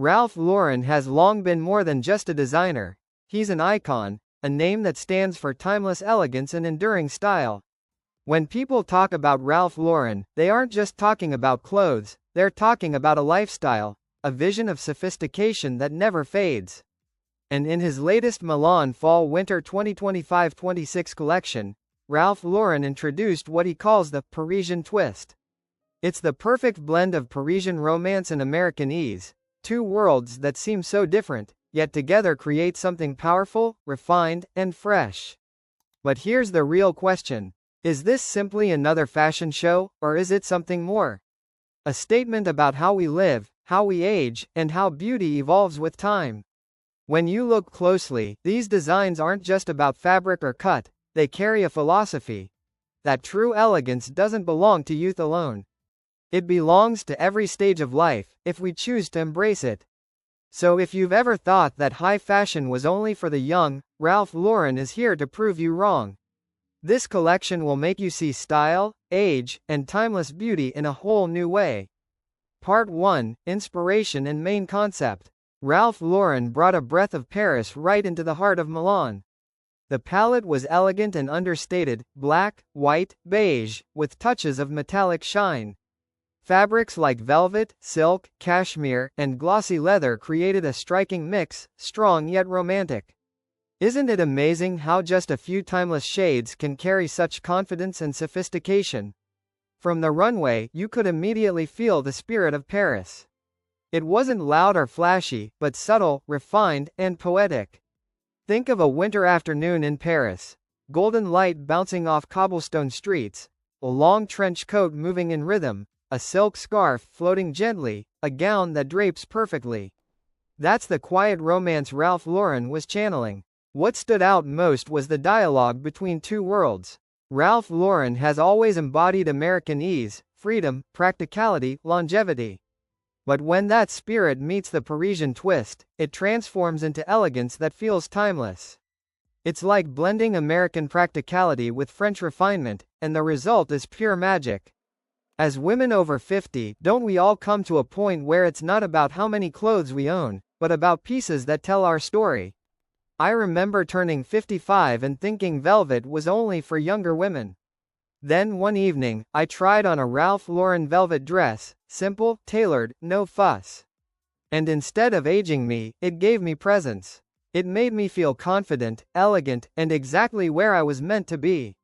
Ralph Lauren has long been more than just a designer. He's an icon, a name that stands for timeless elegance and enduring style. When people talk about Ralph Lauren, they aren't just talking about clothes, they're talking about a lifestyle, a vision of sophistication that never fades. And in his latest Milan Fall/Winter 2025-26 collection, Ralph Lauren introduced what he calls the Parisian Twist. It's the perfect blend of Parisian romance and American ease, two worlds that seem so different, yet together create something powerful, refined, and fresh. But here's the real question. Is this simply another fashion show, or is it something more? A statement about how we live, how we age, and how beauty evolves with time. When you look closely, these designs aren't just about fabric or cut, they carry a philosophy. That true elegance doesn't belong to youth alone. It belongs to every stage of life, if we choose to embrace it. So if you've ever thought that high fashion was only for the young, Ralph Lauren is here to prove you wrong. This collection will make you see style, age, and timeless beauty in a whole new way. Part 1, Inspiration and Main Concept. Ralph Lauren brought a breath of Paris right into the heart of Milan. The palette was elegant and understated, black, white, beige, with touches of metallic shine. Fabrics like velvet, silk, cashmere, and glossy leather created a striking mix, strong yet romantic. Isn't it amazing how just a few timeless shades can carry such confidence and sophistication? From the runway, you could immediately feel the spirit of Paris. It wasn't loud or flashy, but subtle, refined, and poetic. Think of a winter afternoon in Paris. Golden light bouncing off cobblestone streets, a long trench coat moving in rhythm, a silk scarf floating gently, a gown that drapes perfectly. That's the quiet romance Ralph Lauren was channeling. What stood out most was the dialogue between two worlds. Ralph Lauren has always embodied American ease, freedom, practicality, longevity. But when that spirit meets the Parisian twist, it transforms into elegance that feels timeless. It's like blending American practicality with French refinement, and the result is pure magic. As women over 50, don't we all come to a point where it's not about how many clothes we own, but about pieces that tell our story? I remember turning 55 and thinking velvet was only for younger women. Then one evening, I tried on a Ralph Lauren velvet dress, simple, tailored, no fuss. And instead of aging me, it gave me presence. It made me feel confident, elegant, and exactly where I was meant to be.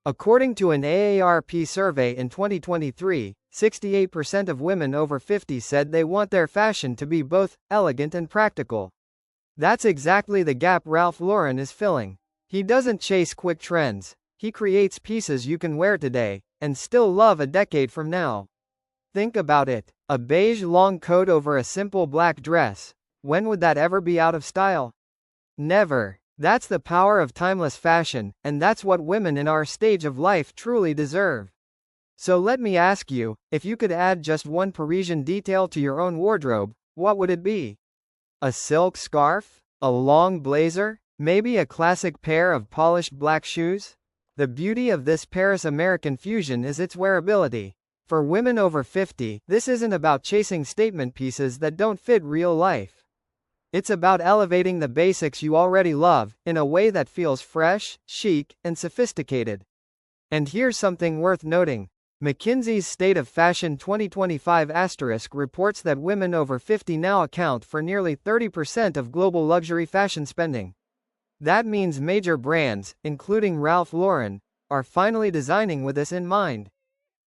According to an AARP survey in 2023, 68% of women over 50 said they want their fashion to be both elegant and practical. That's exactly the gap Ralph Lauren is filling. He doesn't chase quick trends. He creates pieces you can wear today, and still love a decade from now. Think about it. A beige long coat over a simple black dress. When would that ever be out of style? Never. That's the power of timeless fashion, and that's what women in our stage of life truly deserve. So let me ask you, if you could add just one Parisian detail to your own wardrobe, what would it be? A silk scarf? A long blazer? Maybe a classic pair of polished black shoes? The beauty of this Paris-American fusion is its wearability. For women over 50, this isn't about chasing statement pieces that don't fit real life. It's about elevating the basics you already love, in a way that feels fresh, chic, and sophisticated. And here's something worth noting. McKinsey's State of Fashion 2025 * reports that women over 50 now account for nearly 30% of global luxury fashion spending. That means major brands, including Ralph Lauren, are finally designing with this in mind.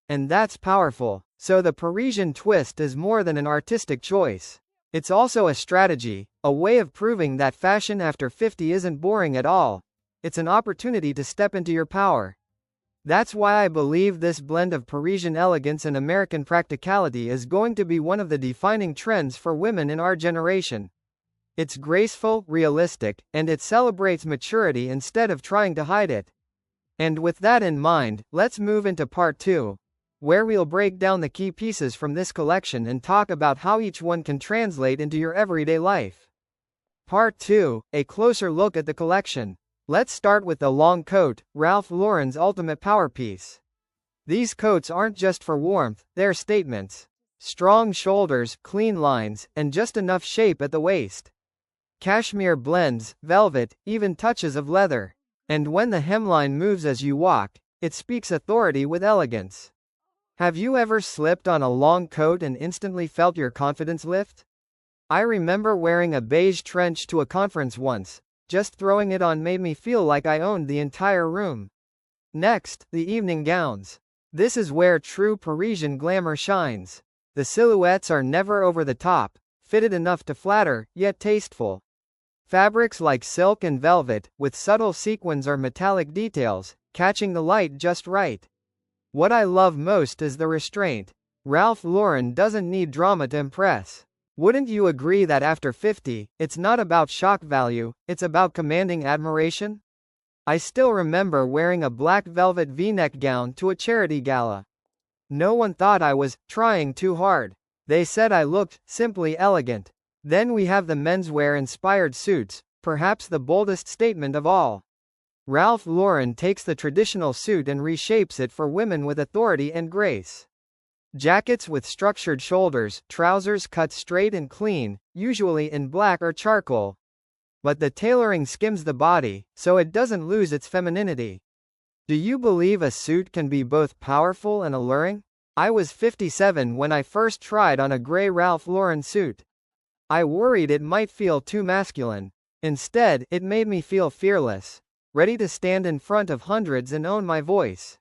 And that's powerful. So the Parisian twist is more than an artistic choice. It's also a strategy, a way of proving that fashion after 50 isn't boring at all. It's an opportunity to step into your power. That's why I believe this blend of Parisian elegance and American practicality is going to be one of the defining trends for women in our generation. It's graceful, realistic, and it celebrates maturity instead of trying to hide it. And with that in mind, let's move into part 2, where we'll break down the key pieces from this collection and talk about how each one can translate into your everyday life. Part 2, a closer look at the collection. Let's start with the long coat, Ralph Lauren's ultimate power piece. These coats aren't just for warmth, they're statements. Strong shoulders, clean lines, and just enough shape at the waist. Cashmere blends, velvet, even touches of leather. And when the hemline moves as you walk, it speaks authority with elegance. Have you ever slipped on a long coat and instantly felt your confidence lift? I remember wearing a beige trench to a conference once. Just throwing it on made me feel like I owned the entire room. Next, the evening gowns. This is where true Parisian glamour shines. The silhouettes are never over the top, fitted enough to flatter, yet tasteful. Fabrics like silk and velvet, with subtle sequins or metallic details, catching the light just right. What I love most is the restraint. Ralph Lauren doesn't need drama to impress. Wouldn't you agree that after 50, it's not about shock value, it's about commanding admiration? I still remember wearing a black velvet V-neck gown to a charity gala. No one thought I was trying too hard. They said I looked simply elegant. Then we have the menswear-inspired suits, perhaps the boldest statement of all. Ralph Lauren takes the traditional suit and reshapes it for women with authority and grace. Jackets with structured shoulders, trousers cut straight and clean, usually in black or charcoal. But the tailoring skims the body, so it doesn't lose its femininity. Do you believe a suit can be both powerful and alluring? I was 57 when I first tried on a gray Ralph Lauren suit. I worried it might feel too masculine. Instead, it made me feel fearless, ready to stand in front of hundreds and own my voice.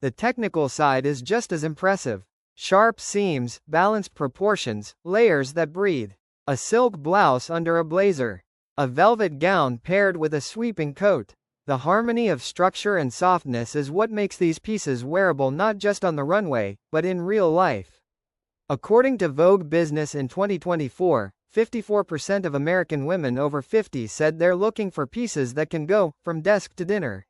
The technical side is just as impressive. Sharp seams, balanced proportions, layers that breathe. A silk blouse under a blazer. A velvet gown paired with a sweeping coat. The harmony of structure and softness is what makes these pieces wearable not just on the runway, but in real life. According to Vogue Business in 2024, 54% of American women over 50 said they're looking for pieces that can go from desk to dinner.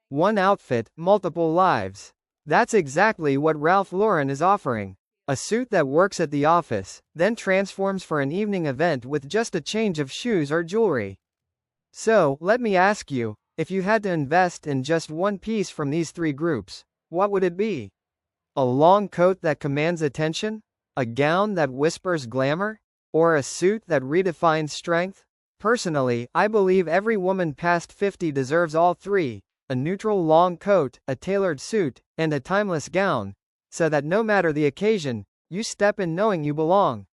One outfit, multiple lives. That's exactly what Ralph Lauren is offering. A suit that works at the office, then transforms for an evening event with just a change of shoes or jewelry. So, let me ask you, if you had to invest in just one piece from these three groups, what would it be? A long coat that commands attention? A gown that whispers glamour? Or a suit that redefines strength? Personally, I believe every woman past 50 deserves all three: a neutral long coat, a tailored suit, and a timeless gown, so that no matter the occasion, you step in knowing you belong.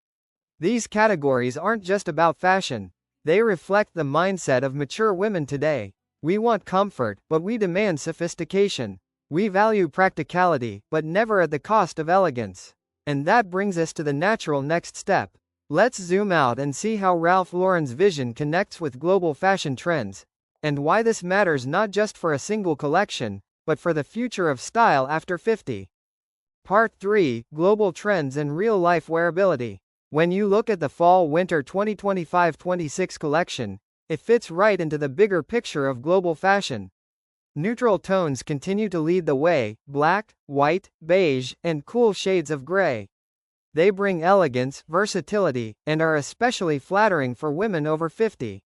These categories aren't just about fashion. They reflect the mindset of mature women today. We want comfort, but we demand sophistication. We value practicality, but never at the cost of elegance. And that brings us to the natural next step. Let's zoom out and see how Ralph Lauren's vision connects with global fashion trends, and why this matters not just for a single collection, but for the future of style after 50. Part 3: Global Trends and Real-Life Wearability. When you look at the Fall/Winter 2025-26 collection, it fits right into the bigger picture of global fashion. Neutral tones continue to lead the way: black, white, beige, and cool shades of gray. They bring elegance, versatility, and are especially flattering for women over 50.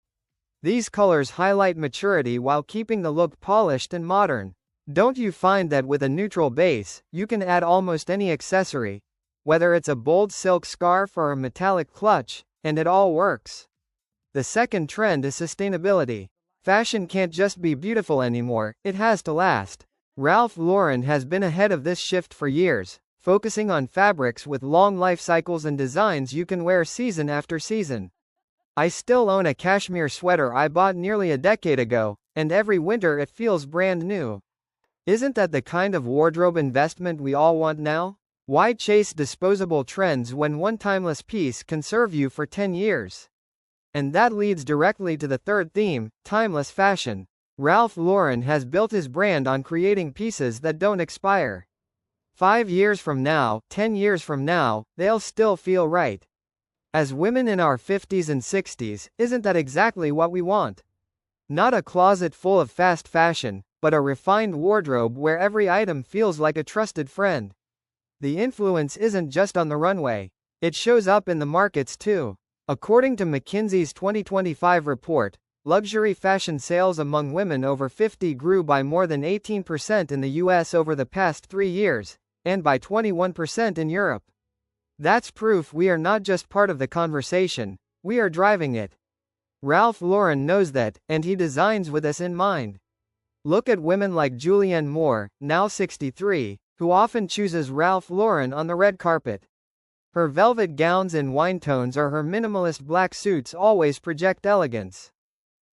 These colors highlight maturity while keeping the look polished and modern. Don't you find that with a neutral base, you can add almost any accessory, whether it's a bold silk scarf or a metallic clutch, and it all works? The second trend is sustainability. Fashion can't just be beautiful anymore, it has to last. Ralph Lauren has been ahead of this shift for years, focusing on fabrics with long life cycles and designs you can wear season after season. I still own a cashmere sweater I bought nearly a decade ago, and every winter it feels brand new. Isn't that the kind of wardrobe investment we all want now? Why chase disposable trends when one timeless piece can serve you for 10 years? And that leads directly to the third theme: timeless fashion. Ralph Lauren has built his brand on creating pieces that don't expire. 5 years from now, 10 years from now, they'll still feel right. As women in our 50s and 60s, isn't that exactly what we want? Not a closet full of fast fashion, but a refined wardrobe where every item feels like a trusted friend. The influence isn't just on the runway. It shows up in the markets too. According to McKinsey's 2025 report, luxury fashion sales among women over 50 grew by more than 18% in the US over the past 3 years, and by 21% in Europe. That's proof we are not just part of the conversation, we are driving it. Ralph Lauren knows that, and he designs with us in mind. Look at women like Julianne Moore, now 63, who often chooses Ralph Lauren on the red carpet. Her velvet gowns in wine tones or her minimalist black suits always project elegance.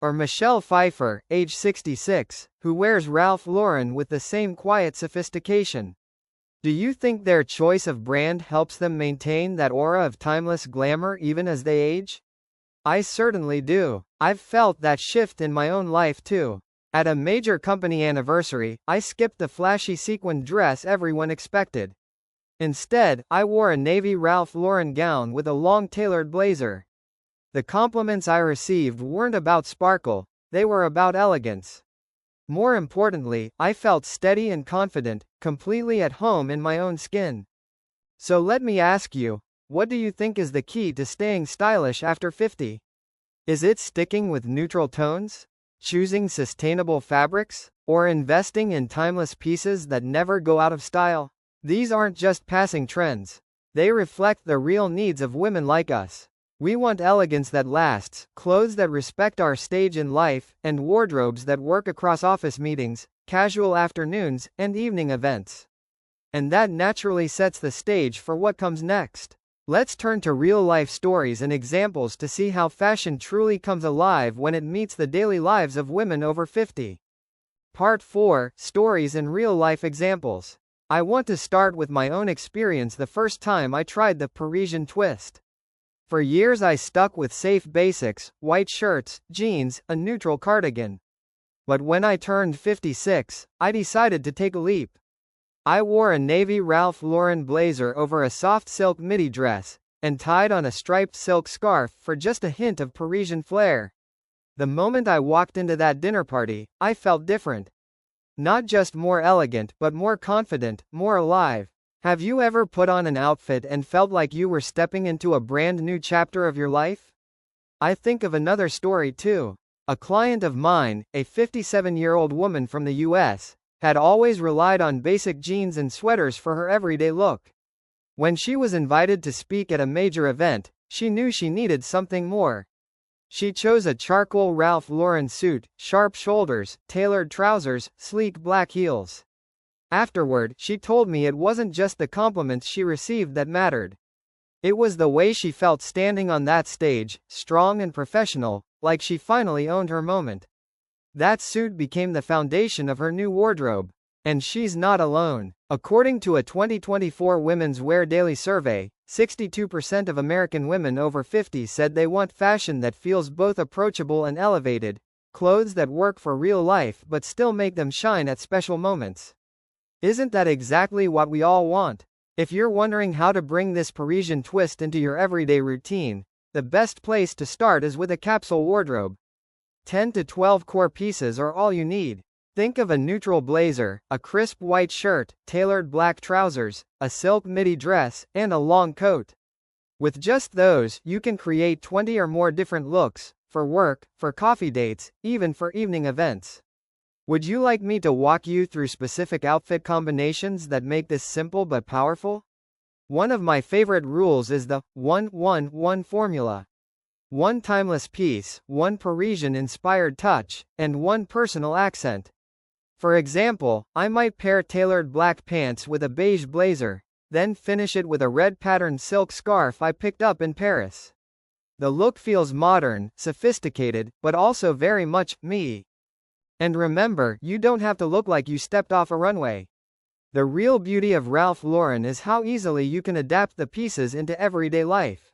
Or Michelle Pfeiffer, age 66, who wears Ralph Lauren with the same quiet sophistication. Do you think their choice of brand helps them maintain that aura of timeless glamour even as they age? I certainly do. I've felt that shift in my own life too. At a major company anniversary, I skipped the flashy sequined dress everyone expected. Instead, I wore a navy Ralph Lauren gown with a long tailored blazer. The compliments I received weren't about sparkle, they were about elegance. More importantly, I felt steady and confident, completely at home in my own skin. So let me ask you, what do you think is the key to staying stylish after 50? Is it sticking with neutral tones? Choosing sustainable fabrics? Or investing in timeless pieces that never go out of style? These aren't just passing trends. They reflect the real needs of women like us. We want elegance that lasts, clothes that respect our stage in life, and wardrobes that work across office meetings, casual afternoons, and evening events. And that naturally sets the stage for what comes next. Let's turn to real-life stories and examples to see how fashion truly comes alive when it meets the daily lives of women over 50. Part 4, Stories and Real-Life Examples. I want to start with my own experience the first time I tried the Parisian Twist. For years I stuck with safe basics, white shirts, jeans, a neutral cardigan. But when I turned 56, I decided to take a leap. I wore a navy Ralph Lauren blazer over a soft silk midi dress, and tied on a striped silk scarf for just a hint of Parisian flair. The moment I walked into that dinner party, I felt different. Not just more elegant, but more confident, more alive. Have you ever put on an outfit and felt like you were stepping into a brand new chapter of your life? I think of another story too. A client of mine, a 57-year-old woman from the US, had always relied on basic jeans and sweaters for her everyday look. When she was invited to speak at a major event, she knew she needed something more. She chose a charcoal Ralph Lauren suit, sharp shoulders, tailored trousers, sleek black heels. Afterward, she told me it wasn't just the compliments she received that mattered. It was the way she felt standing on that stage, strong and professional, like she finally owned her moment. That suit became the foundation of her new wardrobe. And she's not alone. According to a 2024 Women's Wear Daily survey, 62% of American women over 50 said they want fashion that feels both approachable and elevated, clothes that work for real life but still make them shine at special moments. Isn't that exactly what we all want? If you're wondering how to bring this Parisian twist into your everyday routine, the best place to start is with a capsule wardrobe. 10 to 12 core pieces are all you need. Think of a neutral blazer, a crisp white shirt, tailored black trousers, a silk midi dress, and a long coat. With just those, you can create 20 or more different looks, for work, for coffee dates, even for evening events. Would you like me to walk you through specific outfit combinations that make this simple but powerful? One of my favorite rules is the 1-1-1 formula. One timeless piece, one Parisian-inspired touch, and one personal accent. For example, I might pair tailored black pants with a beige blazer, then finish it with a red patterned silk scarf I picked up in Paris. The look feels modern, sophisticated, but also very much me. And remember, you don't have to look like you stepped off a runway. The real beauty of Ralph Lauren is how easily you can adapt the pieces into everyday life.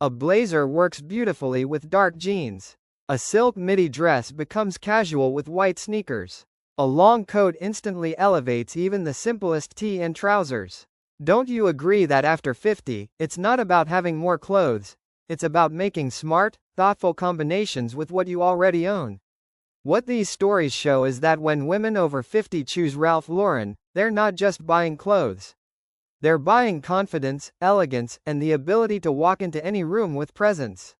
A blazer works beautifully with dark jeans. A silk midi dress becomes casual with white sneakers. A long coat instantly elevates even the simplest tee and trousers. Don't you agree that after 50, it's not about having more clothes, it's about making smart, thoughtful combinations with what you already own? What these stories show is that when women over 50 choose Ralph Lauren, they're not just buying clothes. They're buying confidence, elegance, and the ability to walk into any room with presence.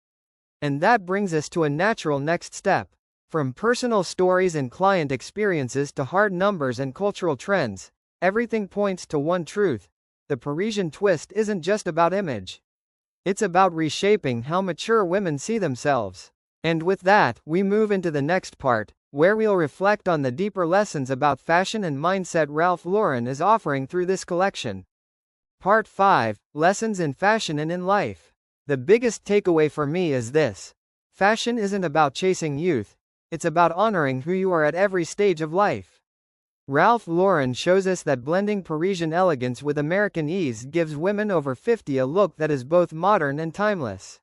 And that brings us to a natural next step. From personal stories and client experiences to hard numbers and cultural trends, everything points to one truth. the Parisian Twist isn't just about image. It's about reshaping how mature women see themselves. And with that, we move into the next part, where we'll reflect on the deeper lessons about fashion and mindset Ralph Lauren is offering through this collection. Part 5, Lessons in Fashion and in Life. The biggest takeaway for me is this. Fashion isn't about chasing youth, it's about honoring who you are at every stage of life. Ralph Lauren shows us that blending Parisian elegance with American ease gives women over 50 a look that is both modern and timeless.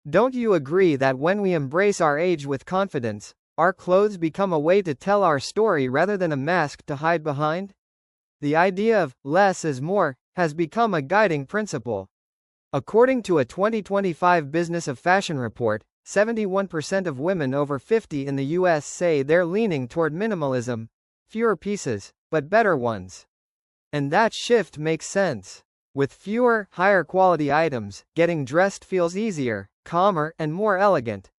Don't you agree that when we embrace our age with confidence, our clothes become a way to tell our story rather than a mask to hide behind? The idea of less is more has become a guiding principle. According to a 2025 Business of Fashion report, 71% of women over 50 in the US say they're leaning toward minimalism, fewer pieces, but better ones. And that shift makes sense. With fewer, higher quality items, getting dressed feels easier, calmer, and more elegant.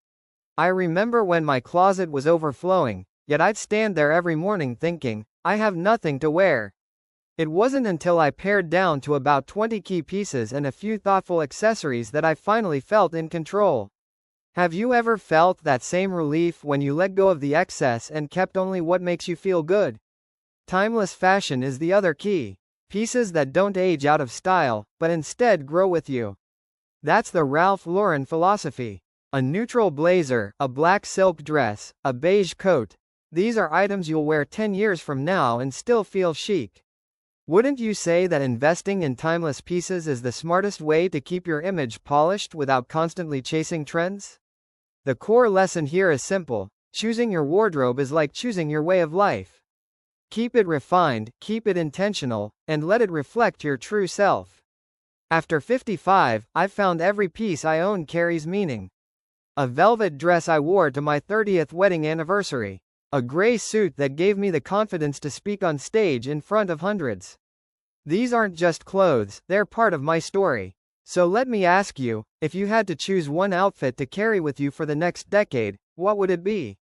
I remember when my closet was overflowing, yet I'd stand there every morning thinking, I have nothing to wear. It wasn't until I pared down to about 20 key pieces and a few thoughtful accessories that I finally felt in control. Have you ever felt that same relief when you let go of the excess and kept only what makes you feel good? Timeless fashion is the other key. Pieces that don't age out of style, but instead grow with you. That's the Ralph Lauren philosophy. A neutral blazer, a black silk dress, a beige coat. These are items you'll wear 10 years from now and still feel chic. Wouldn't you say that investing in timeless pieces is the smartest way to keep your image polished without constantly chasing trends? The core lesson here is simple. Choosing your wardrobe is like choosing your way of life. Keep it refined, keep it intentional, and let it reflect your true self. After 55, I've found every piece I own carries meaning. A velvet dress I wore to my 30th wedding anniversary. A gray suit that gave me the confidence to speak on stage in front of hundreds. These aren't just clothes, they're part of my story. So let me ask you, if you had to choose one outfit to carry with you for the next decade, what would it be?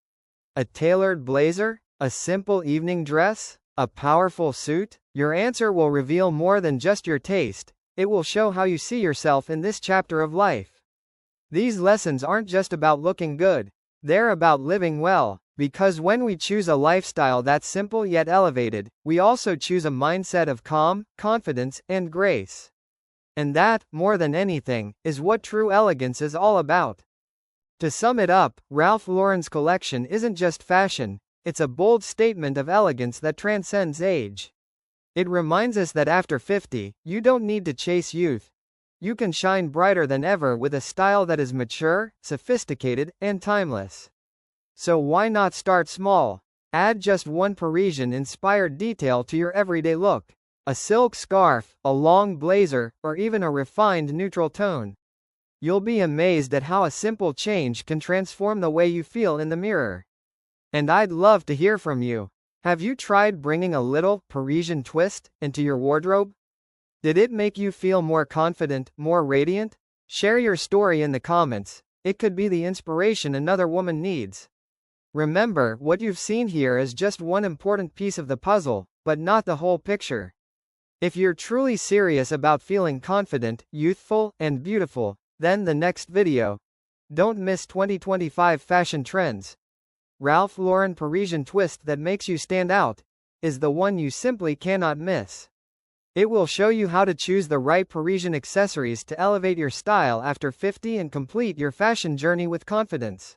A tailored blazer? A simple evening dress? A powerful suit? Your answer will reveal more than just your taste. It will show how you see yourself in this chapter of life. These lessons aren't just about looking good. They're about living well. Because when we choose a lifestyle that's simple yet elevated, we also choose a mindset of calm, confidence, and grace. And that, more than anything, is what true elegance is all about. To sum it up, Ralph Lauren's collection isn't just fashion, it's a bold statement of elegance that transcends age. It reminds us that after 50, you don't need to chase youth. You can shine brighter than ever with a style that is mature, sophisticated, and timeless. So why not start small? Add just one Parisian-inspired detail to your everyday look. A silk scarf, a long blazer, or even a refined neutral tone. You'll be amazed at how a simple change can transform the way you feel in the mirror. And I'd love to hear from you. Have you tried bringing a little Parisian twist into your wardrobe? Did it make you feel more confident, more radiant? Share your story in the comments. It could be the inspiration another woman needs. Remember, what you've seen here is just one important piece of the puzzle, but not the whole picture. If you're truly serious about feeling confident, youthful, and beautiful, then the next video. Don't miss 2025 fashion trends. Ralph Lauren Parisian twist that makes you stand out is the one you simply cannot miss. It will show you how to choose the right Parisian accessories to elevate your style after 50 and complete your fashion journey with confidence.